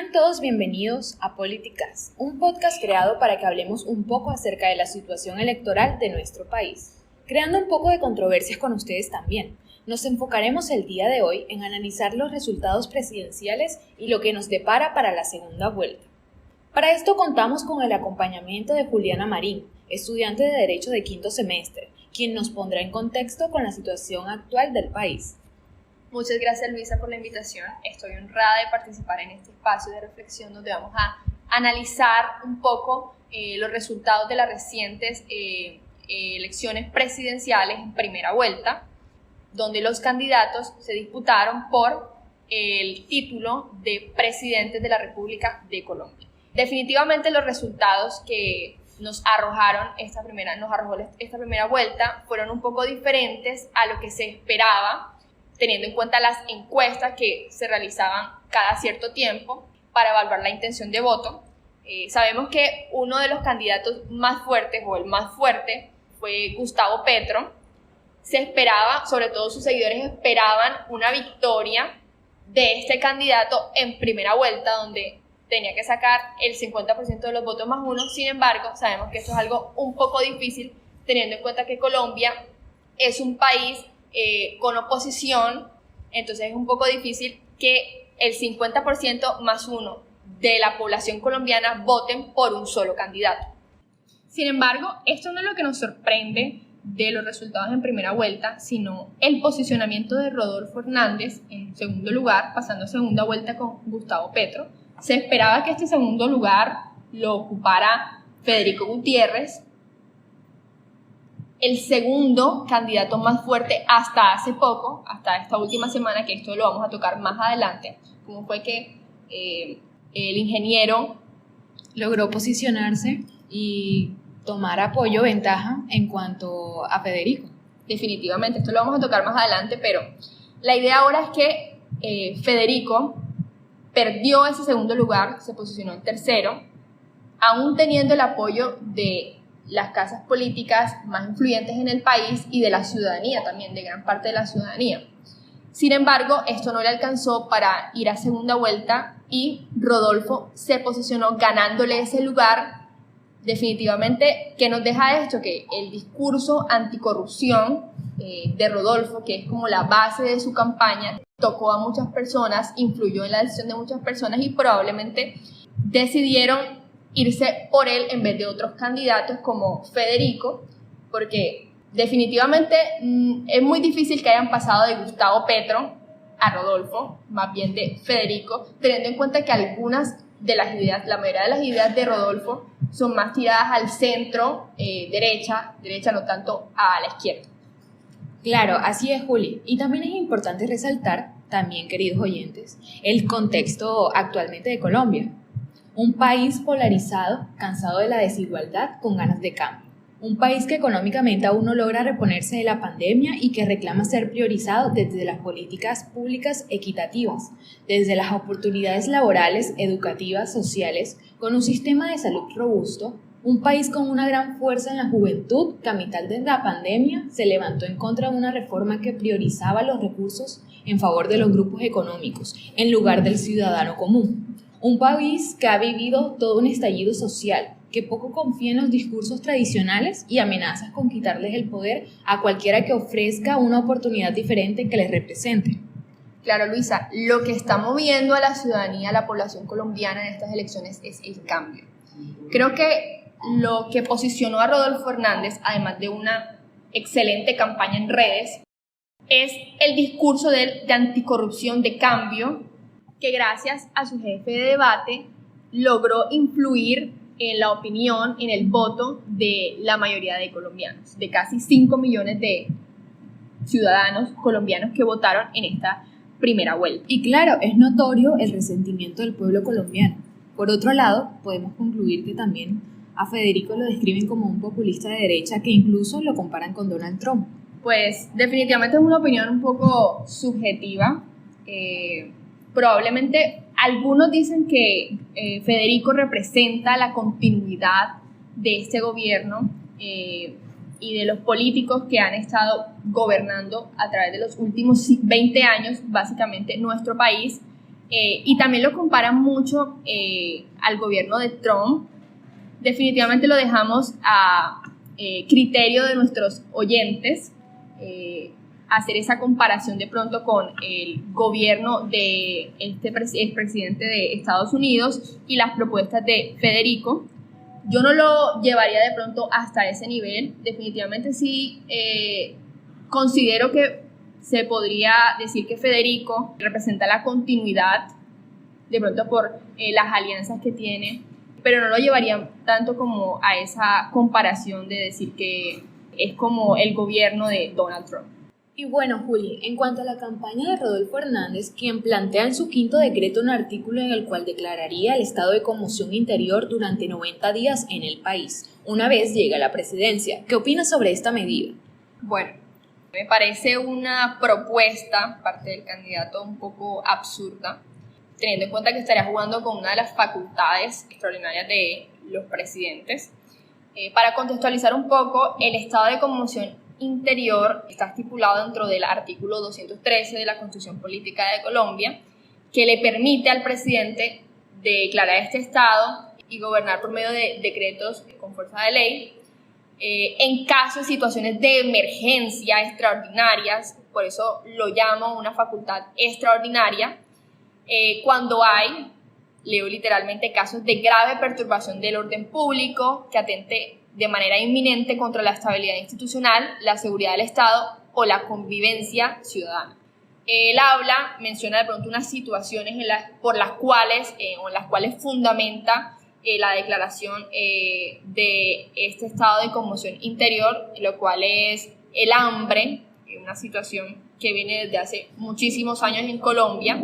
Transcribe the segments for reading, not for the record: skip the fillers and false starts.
Sean todos bienvenidos a Políticas, un podcast creado para que hablemos un poco acerca de la situación electoral de nuestro país, creando un poco de controversias con ustedes también. Nos enfocaremos el día de hoy en analizar los resultados presidenciales y lo que nos depara para la segunda vuelta. Para esto contamos con el acompañamiento de Juliana Marín, estudiante de Derecho de quinto semestre, quien nos pondrá en contexto con la situación actual del país. Muchas gracias, Luisa, por la invitación. Estoy honrada de participar en este espacio de reflexión donde vamos a analizar un poco los resultados de las recientes elecciones presidenciales en primera vuelta, donde los candidatos se disputaron por el título de presidentes de la República de Colombia. Definitivamente los resultados que nos arrojó esta primera vuelta fueron un poco diferentes a lo que se esperaba, teniendo en cuenta las encuestas que se realizaban cada cierto tiempo para evaluar la intención de voto. Sabemos que uno de los candidatos más fuertes, o el más fuerte, fue Gustavo Petro. Se esperaba, sobre todo sus seguidores esperaban una victoria de este candidato en primera vuelta, donde tenía que sacar el 50% de los votos más uno. Sin embargo, sabemos que esto es algo un poco difícil, teniendo en cuenta que Colombia es un país con oposición, entonces es un poco difícil que el 50% más uno de la población colombiana voten por un solo candidato. Sin embargo, esto no es lo que nos sorprende de los resultados en primera vuelta, sino el posicionamiento de Rodolfo Hernández en segundo lugar, pasando a segunda vuelta con Gustavo Petro. Se esperaba que este segundo lugar lo ocupara Federico Gutiérrez, el segundo candidato más fuerte hasta hace poco, hasta esta última semana, que esto lo vamos a tocar más adelante, como fue que el ingeniero logró posicionarse y tomar apoyo, ventaja en cuanto a Federico. Definitivamente, esto lo vamos a tocar más adelante, pero la idea ahora es que Federico perdió ese segundo lugar, se posicionó en tercero, aún teniendo el apoyo de las casas políticas más influyentes en el país y de la ciudadanía también, de gran parte de la ciudadanía. Sin embargo, esto no le alcanzó para ir a segunda vuelta y Rodolfo se posicionó ganándole ese lugar. Definitivamente, ¿qué nos deja esto? Que el discurso anticorrupción de Rodolfo, que es como la base de su campaña, tocó a muchas personas, influyó en la decisión de muchas personas y probablemente decidieron irse por él en vez de otros candidatos como Federico, porque definitivamente es muy difícil que hayan pasado de Gustavo Petro a Rodolfo, más bien de Federico, teniendo en cuenta que algunas de las ideas, la mayoría de las ideas de Rodolfo son más tiradas al centro, derecha no tanto a la izquierda. Claro, así es, Juli. Y también es importante resaltar, también queridos oyentes, el contexto actualmente de Colombia. Un país polarizado, cansado de la desigualdad, con ganas de cambio. Un país que económicamente aún no logra reponerse de la pandemia y que reclama ser priorizado desde las políticas públicas equitativas, desde las oportunidades laborales, educativas, sociales, con un sistema de salud robusto. Un país con una gran fuerza en la juventud que a mitad de la pandemia se levantó en contra de una reforma que priorizaba los recursos en favor de los grupos económicos, en lugar del ciudadano común. Un país que ha vivido todo un estallido social, que poco confía en los discursos tradicionales y amenazas con quitarles el poder a cualquiera que ofrezca una oportunidad diferente que les represente. Claro, Luisa, lo que está moviendo a la ciudadanía, a la población colombiana en estas elecciones es el cambio. Creo que lo que posicionó a Rodolfo Hernández, además de una excelente campaña en redes, es el discurso de anticorrupción, de cambio, que gracias a su jefe de debate logró influir en la opinión, en el voto de la mayoría de colombianos, de casi 5 millones de ciudadanos colombianos que votaron en esta primera vuelta. Y claro, es notorio el resentimiento del pueblo colombiano. Por otro lado, podemos concluir que también a Federico lo describen como un populista de derecha que incluso lo comparan con Donald Trump. Pues definitivamente es una opinión un poco subjetiva. Probablemente algunos dicen que Federico representa la continuidad de este gobierno y de los políticos que han estado gobernando a través de los últimos 20 años, básicamente, nuestro país. y también lo comparan mucho al gobierno de Trump. Definitivamente lo dejamos a criterio de nuestros oyentes, hacer esa comparación de pronto con el gobierno de este expresidente de Estados Unidos y las propuestas de Federico. Yo no lo llevaría de pronto hasta ese nivel. Definitivamente sí considero que se podría decir que Federico representa la continuidad, de pronto por las alianzas que tiene, pero no lo llevaría tanto como a esa comparación de decir que es como el gobierno de Donald Trump. Y bueno, Juli, en cuanto a la campaña de Rodolfo Hernández, quien plantea en su 5º decreto un artículo en el cual declararía el estado de conmoción interior durante 90 días en el país, una vez llegue a la presidencia. ¿Qué opinas sobre esta medida? Bueno, me parece una propuesta, parte del candidato, un poco absurda, teniendo en cuenta que estaría jugando con una de las facultades extraordinarias de los presidentes. Para contextualizar un poco, el estado de conmoción interior está estipulado dentro del artículo 213 de la Constitución Política de Colombia, que le permite al presidente declarar este estado y gobernar por medio de decretos con fuerza de ley en caso de situaciones de emergencia extraordinarias. Por eso lo llamo una facultad extraordinaria, cuando hay, leo literalmente, casos de grave perturbación del orden público que atente de manera inminente contra la estabilidad institucional, la seguridad del Estado o la convivencia ciudadana. Él menciona de pronto unas situaciones por las cuales fundamenta la declaración de este estado de conmoción interior, lo cual es el hambre, una situación que viene desde hace muchísimos años en Colombia,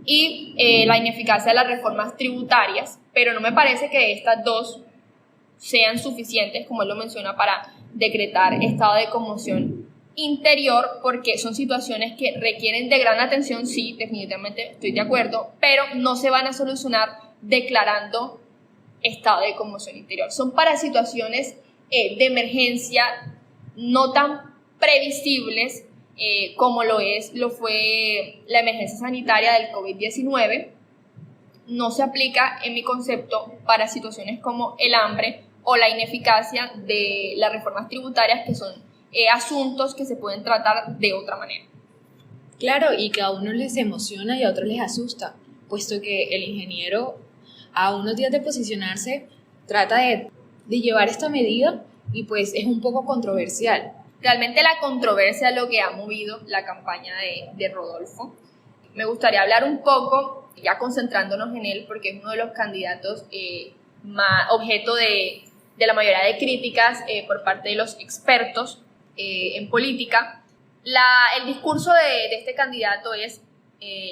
y la ineficacia de las reformas tributarias, pero no me parece que estas dos sean suficientes, como él lo menciona, para decretar estado de conmoción interior, porque son situaciones que requieren de gran atención, sí, definitivamente estoy de acuerdo, pero no se van a solucionar declarando estado de conmoción interior. Son para situaciones de emergencia no tan previsibles como lo fue la emergencia sanitaria del COVID-19. No se aplica, en mi concepto, para situaciones como el hambre o la ineficacia de las reformas tributarias, que son asuntos que se pueden tratar de otra manera. Claro, y que a unos les emociona y a otros les asusta, puesto que el ingeniero, a unos días de posicionarse, trata de llevar esta medida y pues es un poco controversial. Realmente la controversia es lo que ha movido la campaña de Rodolfo. Me gustaría hablar un poco, ya concentrándonos en él, porque es uno de los candidatos objeto de la mayoría de críticas por parte de los expertos en política. El discurso de este candidato es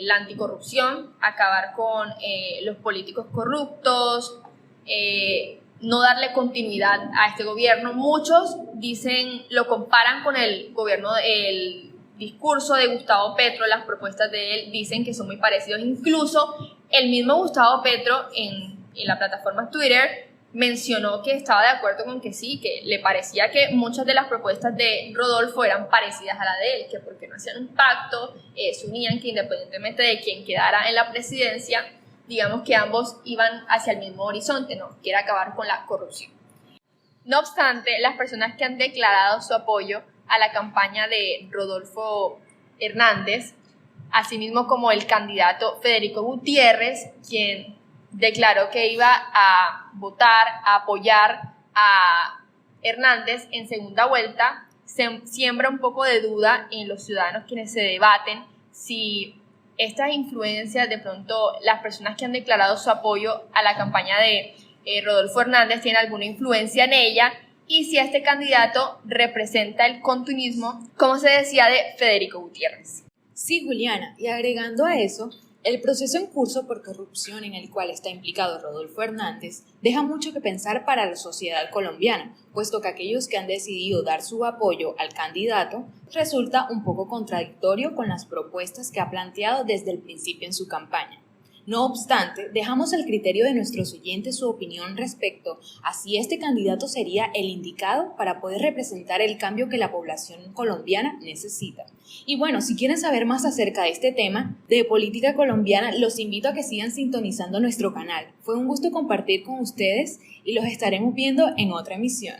la anticorrupción, acabar con los políticos corruptos, no darle continuidad a este gobierno. Muchos lo comparan con el discurso de Gustavo Petro, las propuestas de él dicen que son muy parecidos. Incluso el mismo Gustavo Petro en la plataforma Twitter mencionó que estaba de acuerdo con que sí, que le parecía que muchas de las propuestas de Rodolfo eran parecidas a la de él, que porque no hacían un pacto, se unían, que independientemente de quién quedara en la presidencia, digamos que ambos iban hacia el mismo horizonte, ¿no? Que era acabar con la corrupción. No obstante, las personas que han declarado su apoyo a la campaña de Rodolfo Hernández, asimismo como el candidato Federico Gutiérrez, quien declaró que iba a votar, a apoyar a Hernández en segunda vuelta, se siembra un poco de duda en los ciudadanos quienes se debaten si estas influencias, de pronto las personas que han declarado su apoyo a la campaña de Rodolfo Hernández tienen alguna influencia en ella, y si este candidato representa el continuismo, como se decía, de Federico Gutiérrez. Sí, Juliana, y agregando a eso, el proceso en curso por corrupción en el cual está implicado Rodolfo Hernández deja mucho que pensar para la sociedad colombiana, puesto que aquellos que han decidido dar su apoyo al candidato resulta un poco contradictorio con las propuestas que ha planteado desde el principio en su campaña. No obstante, dejamos al criterio de nuestros oyentes su opinión respecto a si este candidato sería el indicado para poder representar el cambio que la población colombiana necesita. Y bueno, si quieren saber más acerca de este tema de política colombiana, los invito a que sigan sintonizando nuestro canal. Fue un gusto compartir con ustedes y los estaremos viendo en otra emisión.